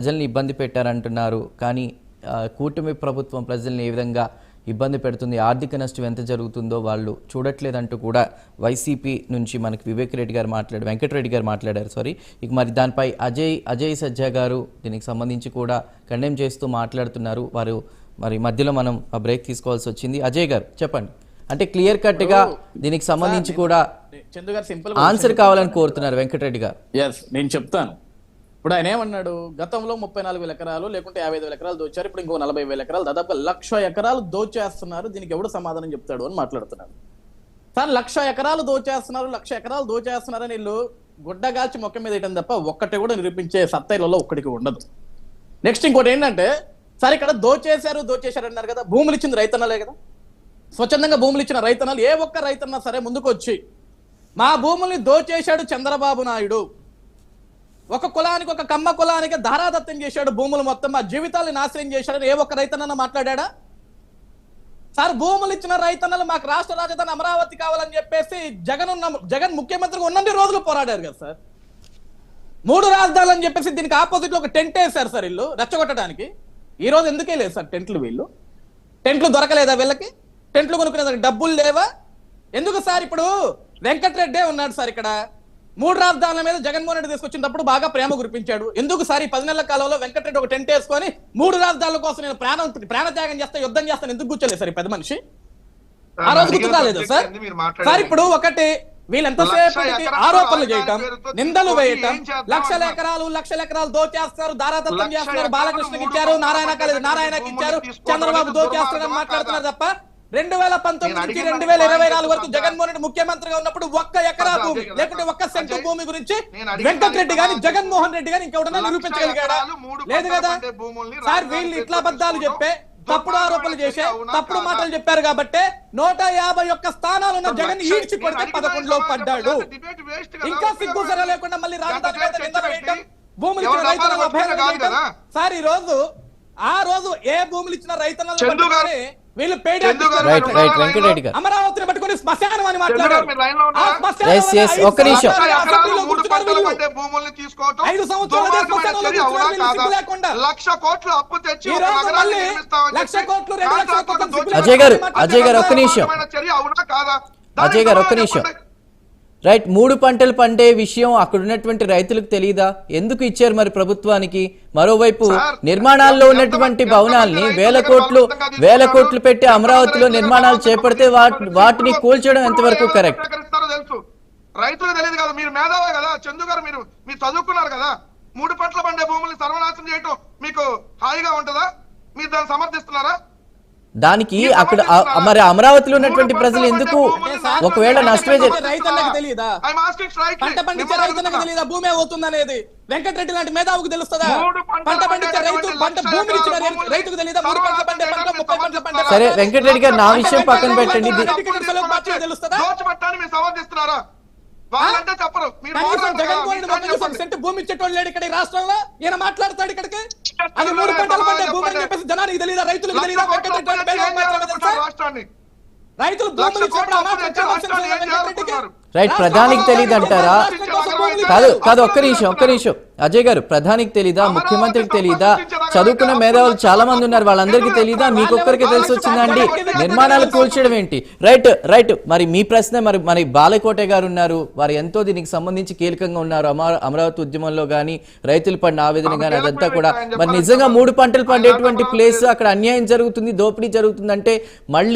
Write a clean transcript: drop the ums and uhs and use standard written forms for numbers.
ప్రజల్ని ఇబ్బంది పెట్టారంటున్నారు. కానీ కూటమి ప్రభుత్వం ప్రజల్ని ఏ విధంగా ఇబ్బంది పెడుతుంది, ఆర్థిక నష్టం ఎంత జరుగుతుందో వాళ్ళు చూడట్లేదంటూ కూడా వైసీపీ నుంచి మనకి వెంకటరెడ్డి గారు మాట్లాడారు. ఇక మరి దానిపై అజయ్ సజ్జా గారు దీనికి సంబంధించి కూడా కండెమ్ చేస్తూ మాట్లాడుతున్నారు. వారు మరి మధ్యలో మనం ఆ బ్రేక్ తీసుకోవాల్సి వచ్చింది. అజయ్ గారు చెప్పండి, అంటే క్లియర్ కట్గా దీనికి సంబంధించి కూడా ఆన్సర్ కావాలని కోరుతున్నారు వెంకటరెడ్డి గారు. నేను చెప్తాను. ఇప్పుడు ఆయన ఏమన్నాడు, గతంలో 34,000 ఎకరాలు లేకుంటే 55,000 ఎకరాలు దోచారు, ఇప్పుడు ఇంకో 40,000 ఎకరాలు, దాదాపుగా 1,00,000 ఎకరాలు దోచేస్తున్నారు, దీనికి ఎవడు సమాధానం చెప్తాడు అని మాట్లాడుతున్నాడు. సార్ 1,00,000 ఎకరాలు దోచేస్తున్నారు, 1,00,000 ఎకరాలు దోచేస్తున్నారని వీళ్ళు గుడ్డగాల్చి మొక్క మీద వేయటం తప్ప ఒక్కటి కూడా నిరూపించే సత్తైలలో ఒక్కడికి ఉండదు. నెక్స్ట్ ఇంకోటి ఏంటంటే, సార్ ఇక్కడ దోచేశారు అన్నారు కదా, భూములు ఇచ్చింది రైతన్నలే కదా, స్వచ్ఛందంగా భూములు ఇచ్చిన రైతన్నలు ఏ ఒక్క రైతన్నా సరే ముందుకు వచ్చి మా భూముల్ని దోచేశాడు చంద్రబాబు నాయుడు, ఒక కులానికి ఒక కమ్మ కులానికి ధారాదత్తం చేశాడు, భూములు మొత్తం మా జీవితాన్ని నాశనం చేశాడని ఏ ఒక్క రైతన్న మాట్లాడా? సార్ భూములు ఇచ్చిన రైతన్నలు మాకు రాష్ట్ర రాజధాని అమరావతి కావాలని చెప్పేసి జగన్ ముఖ్యమంత్రిగా ఉన్నన్ని రోజులు పోరాడారు కదా సార్. 3 రాజధానులు అని చెప్పేసి దీనికి ఆపోజిట్ లో ఒక టెంట్ వేశారు సార్ వీళ్ళు రెచ్చగొట్టడానికి. ఈ రోజు ఎందుకే లేదు సార్ టెంట్లు? టెంట్లు దొరకలేదా వీళ్ళకి? టెంట్లు కొనుక్కునేదానికి డబ్బులు లేవా? ఎందుకు సార్? ఇప్పుడు వెంకటరెడ్డే ఉన్నాడు సార్, ఇక్కడ 3 రాజధానుల మీద జగన్మోహన్ రెడ్డి తీసుకొచ్చినప్పుడు బాగా ప్రేమ కురిపించాడు. ఎందుకు సార్ ఈ 10 నెలల కాలంలో వెంకటరెడ్డి ఒక టెంట్ వేసుకొని 3 రాజధానుల కోసం నేను ప్రాణత్యాగం చేస్తా, యుద్ధం చేస్తాను ఎందుకు కూర్చోలేదు సార్ ఈ పెద్ద మనిషి? ఆ రోజు గుర్తు రాలేదు సార్? సార్ ఇప్పుడు ఒకటి వీళ్ళు ఎంతసేపు ఆరోపణలు చేయటం, నిందలు వేయటం, లక్షల ఎకరాలు దోచేస్తారు, దారాదత్తం చేస్తున్నారు, బాలకృష్ణకి ఇచ్చారు, నారాయణకి ఇచ్చారు, చంద్రబాబు దోచేస్తారని మాట్లాడుతున్నారు తప్ప 2019 నుంచి 2024 వరకు జగన్మోహన్ రెడ్డి ముఖ్యమంత్రిగా ఉన్నప్పుడు ఒక్క ఎకరా భూమి లేకుంటే ఒక్క సెంటు భూమి గురించి వెంకటరెడ్డి గాని జగన్మోహన్ రెడ్డి గాని ఇంకెవడన్నా నిరూపించగలిగాడా? లేదు కదా సార్. వీళ్ళు ఇట్లా అబద్ధాలు చెప్పే, తప్పుడు ఆరోపణలు చేసే, తప్పుడు మాటలు చెప్పారు కాబట్టి 151 స్థానాలు ఉన్న జగన్ ఈడ్చి కొడితే 11లో పడ్డాడు. ఇంకా సిగ్గు సర లేకుండా మళ్ళీ రాజధాని మీద నిందలు వేయటం, భూములు ఇచ్చిన రైతులను అభయాలు చేయటం. సార్ ఈ రోజు ఆ రోజు ఏ భూములు ఇచ్చిన రైతులను వీళ్ళు అమరావతిని పట్టుకుని శ్మశానం అని మాట్లాడారు. 5 సంవత్సరాలు లక్ష కోట్లు అప్పు తెచ్చి అజయ్ గారు ఒక్క నిమిషం. రైట్, 3 పంటలు పండే విషయం అక్కడ ఉన్నటువంటి రైతులకు తెలియదా? ఎందుకు ఇచ్చారు మరి ప్రభుత్వానికి? మరోవైపు నిర్మాణాల్లో ఉన్నటువంటి భవనాల్ని వేల కోట్లు పెట్టి అమరావతిలో నిర్మాణాలు చేపడితే వాటిని కూల్చడం ఎంతవరకు కరెక్ట్? రైతులు తెలియదు కదా, మీరు మేధావే కదా చందు గారు, మీరు చదువుకున్నారు కదా. 3 పంటలు పండే భూముల్ని సర్వనాశనం చేయటం మీకు హాయిగా ఉంటుందా? మీరు దాన్ని సమర్థిస్తున్నారా? దానికి అక్కడ మరి అమరావతిలో ఉన్నటువంటి ప్రజలు ఎందుకు ఒకవేళ నష్టమే రైతులకు తెలియదా? పంట పండించే రైతులకు తెలియదా భూమి అవుతుందనేది? వెంకటరెడ్డి లాంటి మేధావుకు తెలుస్తుందా? పంట పండించే భూమిని ఇచ్చిన రైతుకు తెలియదా? 3 పంటలు పండే 30 పంటలు పండే. సరే వెంకటరెడ్డి గారు, నా విషయం పక్కన పెట్టండి. తెలుస్తుందా? సమర్థిస్తున్నారా? వాళ్ళంటే చెప్పరు. భూమి ఇచ్చేటోళ్ళు లేడు ఇక్కడ ఈ రాష్ట్రంలో. ఈయన మాట్లాడతాడు ఇక్కడికి. అది 3 పంటలు పండే భూమి అని చెప్పేసి జనానికి తెలియదా? రైతులకు తెలియదా? రైతులు భూములు రైట్, ప్రధానికి తెలియదు అంటారా? కాదు ఒక్క నిమిషం అజయ్ గారు, ప్రధానికి తెలీదా? ముఖ్యమంత్రికి తెలీదా? చదువుకున్న మేధావులు చాలా మంది ఉన్నారు, వాళ్ళందరికీ తెలీదా? మీకొక్కరికి తెలిసి వచ్చిందా అండి నిర్మాణాలు కూల్చడం ఏంటి? రైట్ మరి మీ ప్రశ్న, మరి బాలకోట గారు ఉన్నారు, వారు ఎంతో దీనికి సంబంధించి కీలకంగా ఉన్నారు. అమరావతి ఉద్యమంలో కానీ రైతులు పడిన ఆవేదన కానీ అదంతా కూడా. మరి నిజంగా 3 పంటలు పండేటువంటి ప్లేస్ అక్కడ అన్యాయం జరుగుతుంది, దోపిడీ జరుగుతుందంటే మళ్ళీ